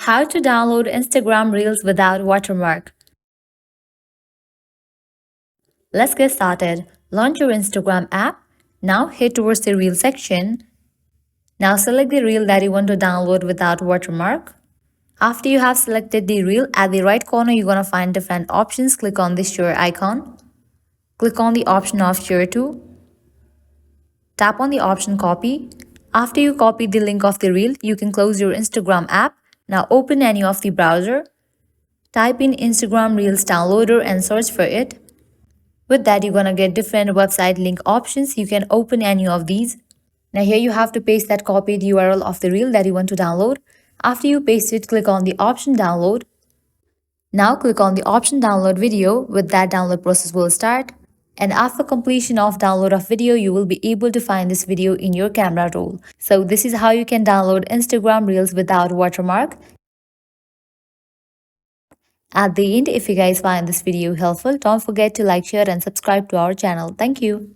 How to download Instagram Reels without watermark. Let's get started. Launch your Instagram app. Now head towards the Reel section. Now select the reel that you want to download without watermark. After you have selected the reel, at the right corner you're going to find different options. Click on the share icon. Click on the option of share to. Tap on the option copy. After you copy the link of the reel, you can close your Instagram app. Now open any of the browser. Type in Instagram Reels downloader and search for it. With that, you're gonna get different website link options. You can open any of these. Now here you have to paste that copied URL of the reel that you want to download. After you paste it, click on the option download. Now click on the option download video. With that, download process will start. And after completion of download of video, you will be able to find this video in your camera roll. So this is how you can download Instagram Reels without watermark. At the end, if you guys find this video helpful, don't forget to like, share and subscribe to our channel. Thank you.